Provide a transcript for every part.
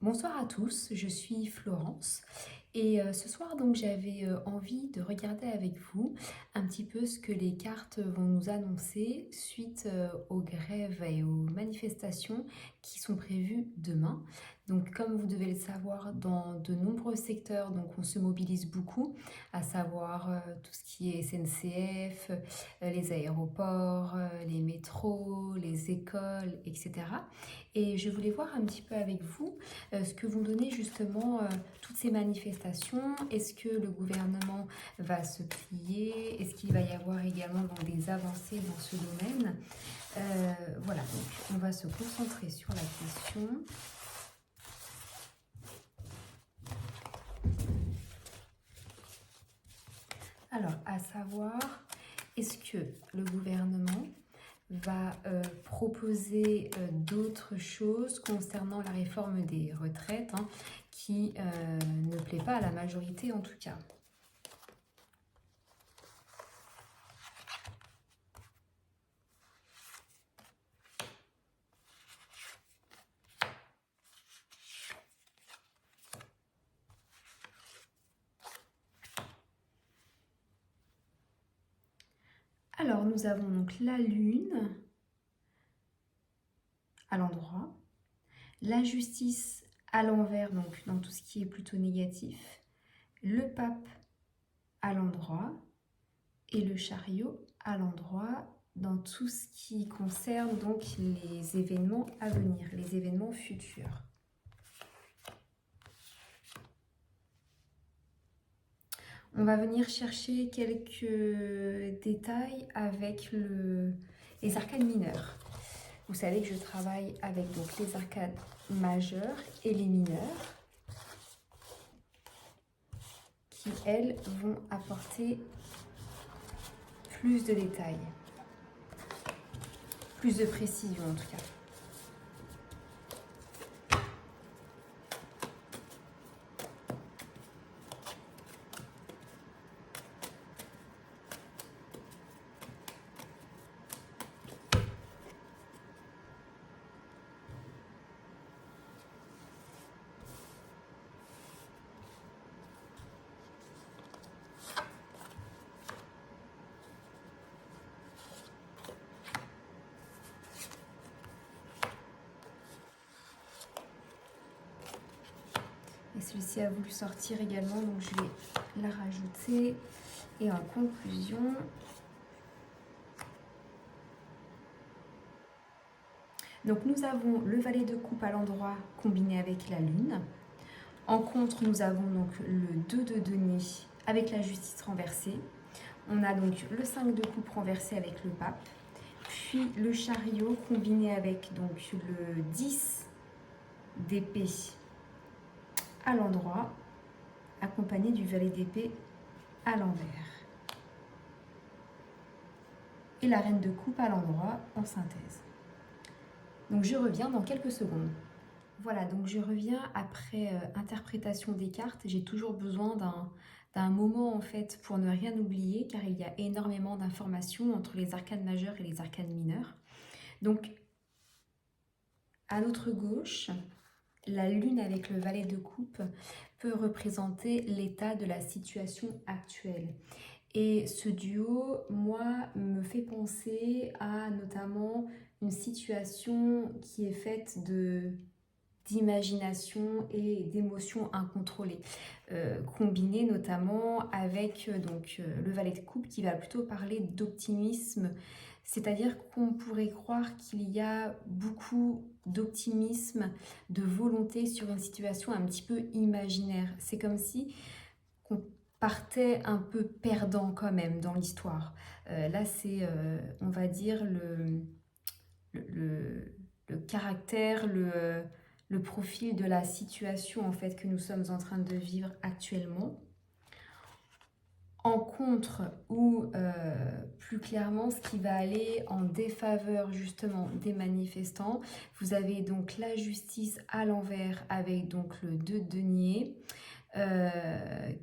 Bonsoir à tous, je suis Florence et ce soir donc j'avais envie de regarder avec vous un petit peu ce que les cartes vont nous annoncer suite aux grèves et aux manifestations qui sont prévues demain. Donc comme vous devez le savoir, dans de nombreux secteurs donc on se mobilise beaucoup, à savoir tout ce qui est SNCF, les aéroports, les métros, les écoles, etc. Et je voulais voir un petit peu avec vous ce que vont donner justement toutes ces manifestations. Est-ce que le gouvernement va se plier? Est-ce qu'il va y avoir également donc, des avancées dans ce domaine? Voilà, donc on va se concentrer sur la question. Alors, à savoir, est-ce que le gouvernement va proposer d'autres choses concernant la réforme des retraites, hein, qui ne plaît pas à la majorité en tout cas. Alors, nous avons donc la Lune à l'endroit, la justice à l'envers, donc dans tout ce qui est plutôt négatif, le pape à l'endroit et le chariot à l'endroit dans tout ce qui concerne donc les événements à venir, les événements futurs. On va venir chercher quelques détails avec les arcades mineures. Vous savez que je travaille avec donc les arcades majeures et les mineures qui, elles, vont apporter plus de détails, plus de précision en tout cas. Et celui-ci a voulu sortir également, donc je vais la rajouter. Et en conclusion, donc nous avons le valet de coupe à l'endroit combiné avec la lune. En contre, nous avons donc le 2 de denier avec la justice renversée. On a donc le 5 de coupe renversé avec le pape. Puis le chariot combiné avec donc le 10 d'épée à l'endroit, accompagné du valet d'épée à l'envers. Et la reine de coupe à l'endroit en synthèse. Donc je reviens dans quelques secondes. Voilà, donc je reviens après interprétation des cartes. J'ai toujours besoin d'un moment en fait pour ne rien oublier car il y a énormément d'informations entre les arcanes majeures et les arcanes mineures. Donc à notre gauche, la lune avec le valet de coupe peut représenter l'état de la situation actuelle. Et ce duo, moi, me fait penser à notamment une situation qui est faite d'imagination et d'émotions incontrôlées, combinées notamment avec le valet de coupe qui va plutôt parler d'optimisme, c'est-à-dire qu'on pourrait croire qu'il y a beaucoup d'optimisme, de volonté sur une situation un petit peu imaginaire. C'est comme si on partait un peu perdant quand même dans l'histoire. Là, c'est, on va dire, le caractère, le profil de la situation en fait que nous sommes en train de vivre actuellement. En contre ou plus clairement ce qui va aller en défaveur justement des manifestants, vous avez donc la justice à l'envers avec donc le 2 de denier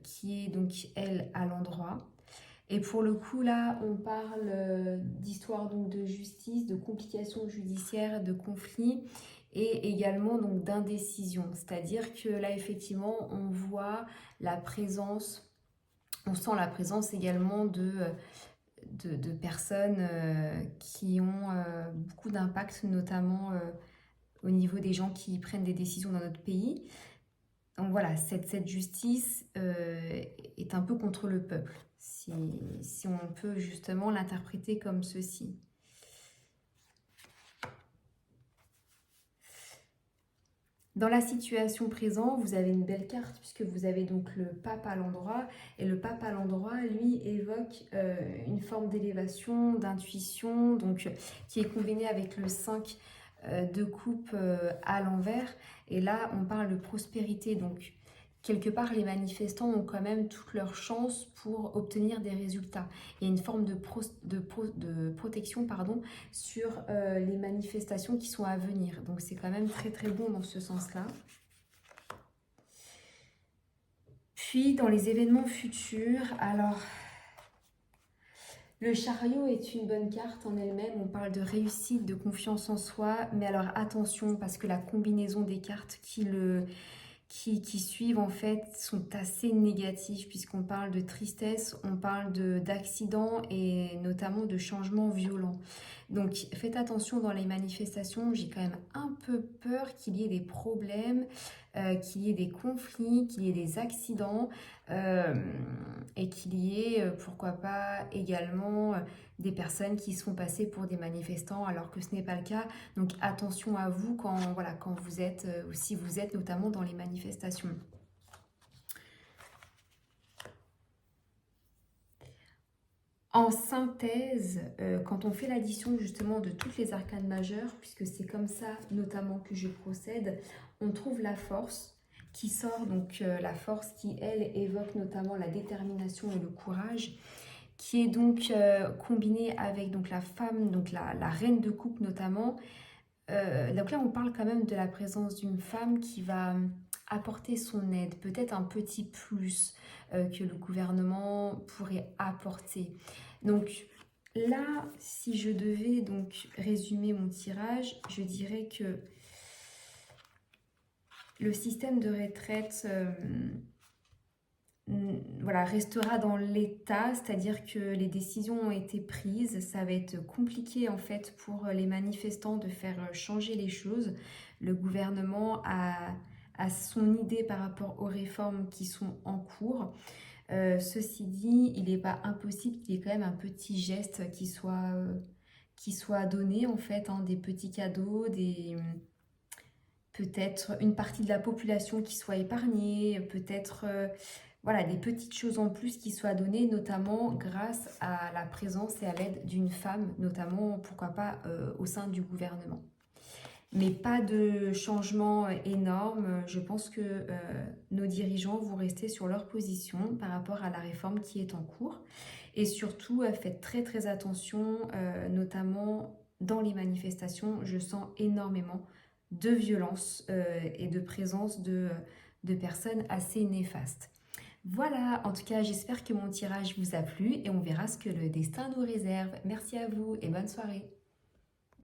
qui est donc elle à l'endroit. Et pour le coup là on parle d'histoire donc de justice, de complications judiciaires, de conflits et également donc d'indécision. C'est-à-dire que là, effectivement, on voit la présence, on sent la présence également de personnes qui ont beaucoup d'impact, notamment au niveau des gens qui prennent des décisions dans notre pays. Donc voilà, cette justice est un peu contre le peuple, si on peut justement l'interpréter comme ceci. Dans la situation présente, vous avez une belle carte puisque vous avez donc le pape à l'endroit. Et le pape à l'endroit, lui, évoque une forme d'élévation, d'intuition, donc qui est combinée avec le 5 de coupe à l'envers. Et là, on parle de prospérité. Donc, quelque part, les manifestants ont quand même toutes leurs chances pour obtenir des résultats. Il y a une forme de protection, pardon, sur les manifestations qui sont à venir. Donc c'est quand même très très bon dans ce sens-là. Puis dans les événements futurs, alors le chariot est une bonne carte en elle-même. On parle de réussite, de confiance en soi, mais alors attention parce que la combinaison des cartes qui suivent en fait sont assez négatifs puisqu'on parle de tristesse, on parle d'accidents et notamment de changements violents. Donc faites attention dans les manifestations, j'ai quand même un peu peur qu'il y ait des problèmes, qu'il y ait des conflits, qu'il y ait des accidents euh, et qu'il y ait pourquoi pas également des personnes qui se font passer pour des manifestants alors que ce n'est pas le cas. Donc attention à vous quand vous êtes, ou si vous êtes notamment dans les manifestations. En synthèse, quand on fait l'addition justement de toutes les arcanes majeures, puisque c'est comme ça notamment que je procède, on trouve la force qui sort, donc la force qui, elle, évoque notamment la détermination et le courage, qui est donc combinée avec donc, la femme, donc la reine de coupe notamment. Donc là, on parle quand même de la présence d'une femme qui va apporter son aide, peut-être un petit plus que le gouvernement pourrait apporter. Donc là, si je devais donc résumer mon tirage, je dirais que le système de retraite voilà, restera dans l'état, c'est-à-dire que les décisions ont été prises. Ça va être compliqué en fait pour les manifestants de faire changer les choses. Le gouvernement a son idée par rapport aux réformes qui sont en cours. Ceci dit, il n'est pas impossible qu'il y ait quand même un petit geste qui soit donné en fait, hein, des petits cadeaux, peut-être une partie de la population qui soit épargnée, peut-être voilà, des petites choses en plus qui soient données, notamment grâce à la présence et à l'aide d'une femme, notamment pourquoi pas au sein du gouvernement. Mais pas de changement énorme. Je pense que nos dirigeants vont rester sur leur position par rapport à la réforme qui est en cours. Et surtout, faites très très attention, notamment dans les manifestations. Je sens énormément de violence et de présence de personnes assez néfastes. Voilà, en tout cas, j'espère que mon tirage vous a plu et on verra ce que le destin nous réserve. Merci à vous et bonne soirée.